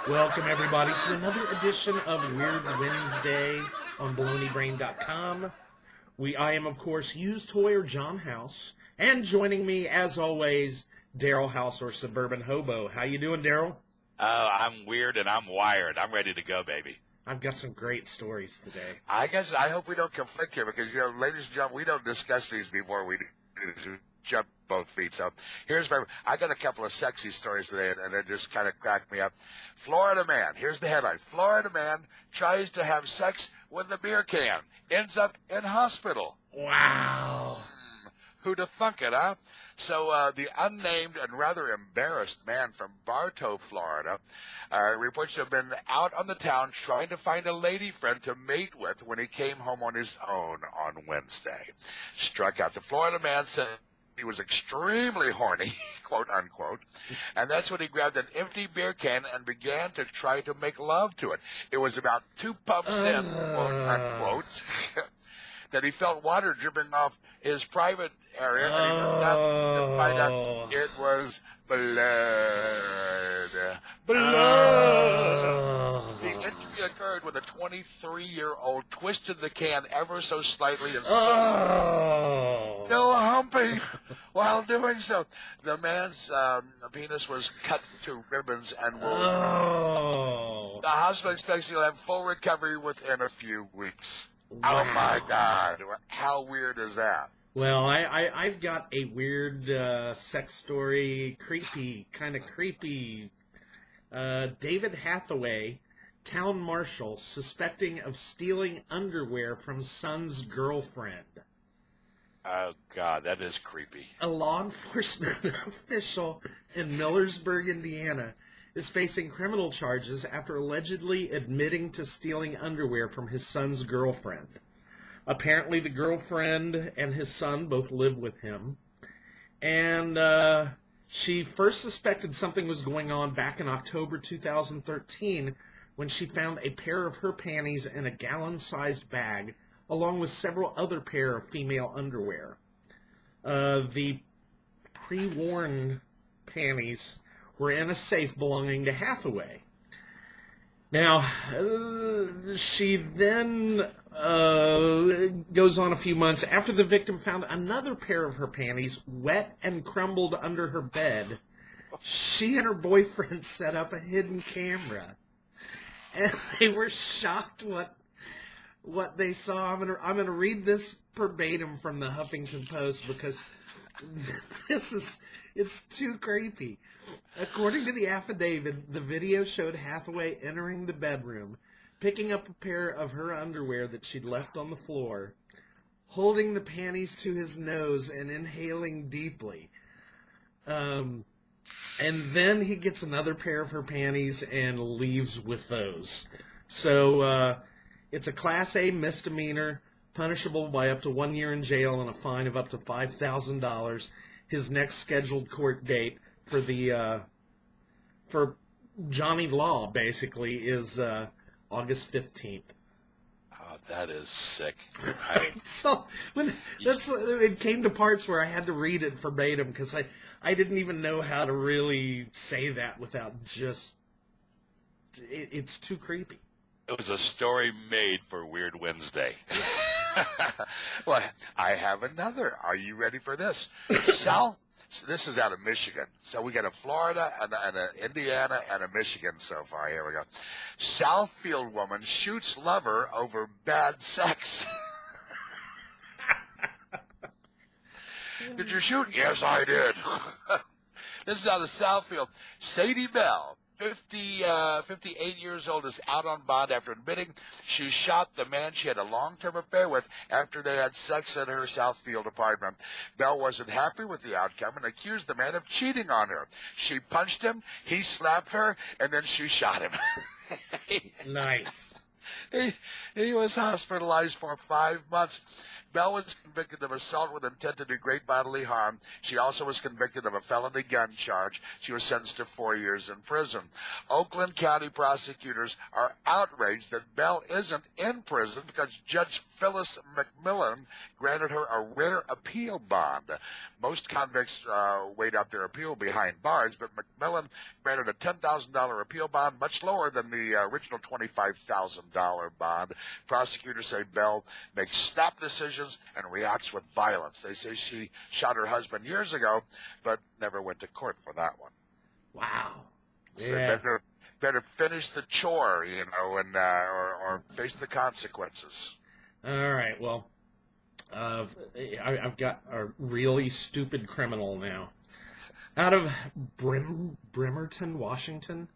Welcome, everybody, to another edition of Weird Wednesday on BaloneyBrain.com. I am, of course, Used Toy or John House, and joining me, as always, Daryl House or Suburban Hobo. How you doing, Daryl? I'm weird and I'm wired. I'm ready to go, baby. I've got some great stories today. I hope we don't conflict here because, ladies and gentlemen, we don't discuss these before we do this. We jump both feet. So I got a couple of sexy stories today, and they just kind of cracked me up. Florida man, here's the headline. Florida man tries to have sex with a beer can, ends up in hospital. Wow. Who'd have thunk it, huh? So the unnamed and rather embarrassed man from Bartow, Florida, reports to have been out on the town trying to find a lady friend to mate with when he came home on his own on Wednesday. Struck out. The Florida man said he was extremely horny, quote unquote, and that's when he grabbed an empty beer can and began to try to make love to it. It was about 2 puffs in, quote unquote, that he felt water dripping off his private area, and he looked up to find out it was blood. Blood! The injury occurred when a 23-year-old twisted the can ever so slightly and still humping while doing so. The man's penis was cut to ribbons and will. The hospital expects he'll have full recovery within a few weeks. Wow. Oh, my God. How weird is that? Well, I've got a weird sex story, kind of creepy. David Hathaway, town marshal, suspecting of stealing underwear from son's girlfriend. Oh, God, that is creepy. A law enforcement official in Millersburg, Indiana, is facing criminal charges after allegedly admitting to stealing underwear from his son's girlfriend. Apparently, the girlfriend and his son both live with him, and she first suspected something was going on back in October 2013 when she found a pair of her panties in a gallon-sized bag, along with several other pair of female underwear. The pre-worn panties were in a safe belonging to Hathaway. Now, she then goes on a few months after the victim found another pair of her panties wet and crumbled under her bed. She and her boyfriend set up a hidden camera, and they were shocked what they saw. I'm gonna read this verbatim from the Huffington Post because it's too creepy. According to the affidavit, the video showed Hathaway entering the bedroom, picking up a pair of her underwear that she'd left on the floor, holding the panties to his nose and inhaling deeply. And then he gets another pair of her panties and leaves with those. So it's a Class A misdemeanor, punishable by up to 1 year in jail and a fine of up to $5,000. His next scheduled court date for Johnny Law, basically, is August 15th. Oh, that is sick. So it came to parts where I had to read it verbatim because I didn't even know how to really say that without just... It's too creepy. It was a story made for Weird Wednesday. Well, I have another. Are you ready for this? This is out of Michigan. So we got a Florida and a Indiana and a Michigan so far. Here we go. Southfield woman shoots lover over bad sex. Did you shoot? Yes, I did. This is out of Southfield. Sadie Bell, 58 years old, is out on bond after admitting she shot the man she had a long-term affair with after they had sex in her Southfield apartment. Bell wasn't happy with the outcome and accused the man of cheating on her. She punched him, he slapped her, and then she shot him. Nice. He was hospitalized for 5 months. Bell was convicted of assault with intent to do great bodily harm. She also was convicted of a felony gun charge. She was sentenced to 4 years in prison. Oakland County prosecutors are outraged that Bell isn't in prison because Judge Phyllis McMillan granted her a rare appeal bond. Most convicts wait out their appeal behind bars, but McMillan granted a $10,000 appeal bond, much lower than the original $25,000 bond. Prosecutors say Bell makes snap decisions and reacts with violence. They say she shot her husband years ago, but never went to court for that one. Wow. So Yeah. better finish the chore, you know, and or face the consequences. All right. Well, I've got a really stupid criminal now. Out of Bremerton, Washington,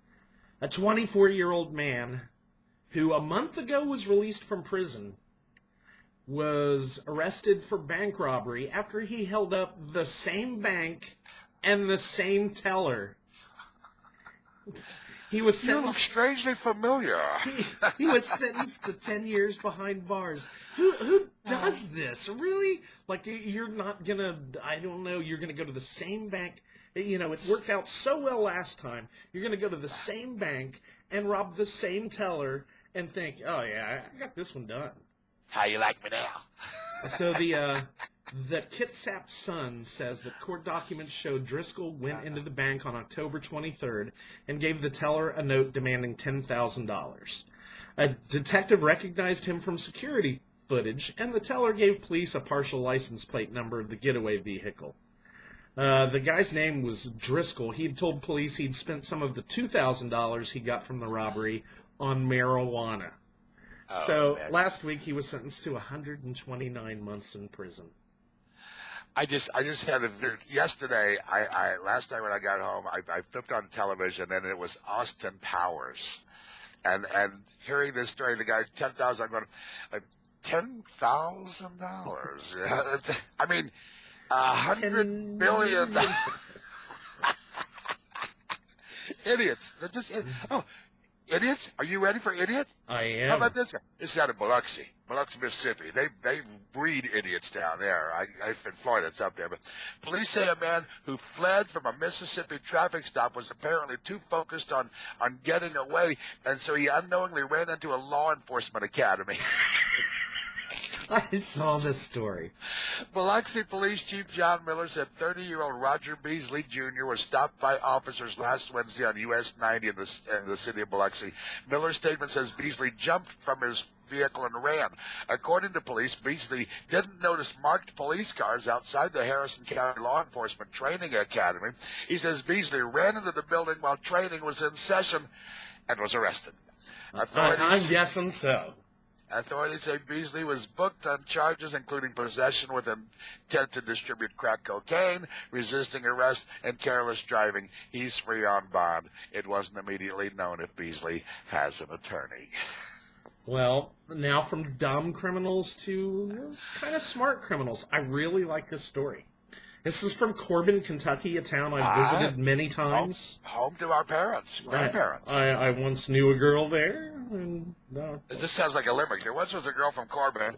a 24-year-old man who a month ago was released from prison was arrested for bank robbery after he held up the same bank and the same teller. He was You look sentenced. strangely familiar. He was sentenced to 10 years behind bars. Who does this? Really? Like, you're not gonna, I don't know, you're gonna go to the same bank. You know, it worked out so well last time. You're gonna go to the same bank and rob the same teller and think, oh yeah, I got this one done. How you like me now? So the Kitsap Sun says that court documents show Driscoll went into the bank on October 23rd and gave the teller a note demanding $10,000. A detective recognized him from security footage, and the teller gave police a partial license plate number of the getaway vehicle. The guy's name was Driscoll. He'd told police he'd spent some of the $2,000 he got from the robbery on marijuana. Oh, So man. last week he was sentenced to 129 months in prison. I just had a yesterday. Last night when I got home, I flipped on television and it was Austin Powers, and hearing this story, the guy 10,000. I'm going like $10,000. Yeah, I mean, 100 billion. Idiots. They're just idiots. Are you ready for idiot? I am. How about this guy? This is out of Biloxi, Mississippi. They breed idiots down there. I'm in Florida, it's up there. But police say a man who fled from a Mississippi traffic stop was apparently too focused on getting away, and so he unknowingly ran into a law enforcement academy. I saw this story. Biloxi Police Chief John Miller said 30-year-old Roger Beasley Jr. was stopped by officers last Wednesday on US 90 in the city of Biloxi. Miller's statement says Beasley jumped from his vehicle and ran. According to police, Beasley didn't notice marked police cars outside the Harrison County Law Enforcement Training Academy. He says Beasley ran into the building while training was in session and was arrested. I'm guessing so. Authorities say Beasley was booked on charges including possession with intent to distribute crack cocaine, resisting arrest, and careless driving. He's free on bond. It wasn't immediately known if Beasley has an attorney. Well, now from dumb criminals to kind of smart criminals. I really like this story. This is from Corbin, Kentucky, a town I've visited many times. Home to our parents, grandparents. I once knew a girl there. And, This sounds like a limerick. There once was a girl from Corbin.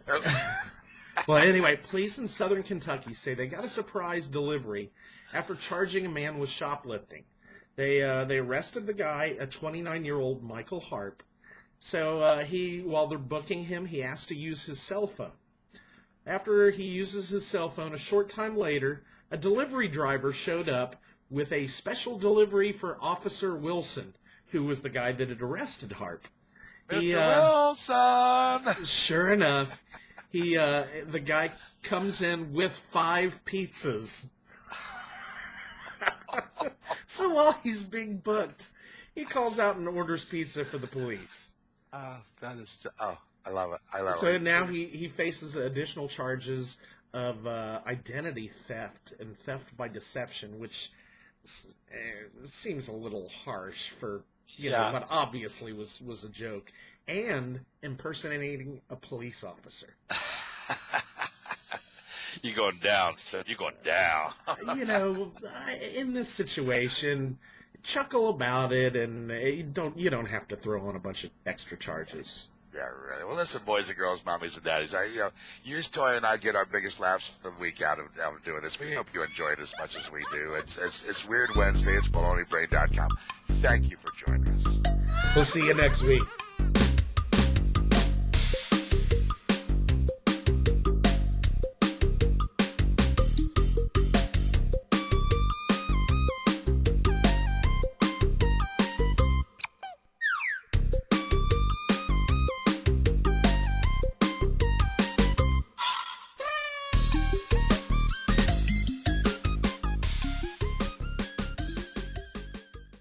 Well, anyway, police in southern Kentucky say they got a surprise delivery after charging a man with shoplifting. They arrested the guy, a 29-year-old Michael Harp. So while they're booking him, he asked to use his cell phone. After he uses his cell phone, a short time later, a delivery driver showed up with a special delivery for Officer Wilson, who was the guy that had arrested Harp. Mr. Wilson! Sure enough, the guy comes in with 5 pizzas. So while he's being booked, he calls out and orders pizza for the police. That is... I love it. So now he faces additional charges of identity theft and theft by deception, which seems a little harsh for know, what obviously was a joke, and impersonating a police officer. You're going down, son. You're going down. In this situation, chuckle about it, and you don't have to throw on a bunch of extra charges. Yeah, really. Well, listen, boys and girls, mommies and daddies. Yours, Toy, and I get our biggest laughs of the week out of doing this. We hope you enjoy it as much as we do. It's Weird Wednesday. It's baloneybrain.com. Thank you for joining us. We'll see you next week.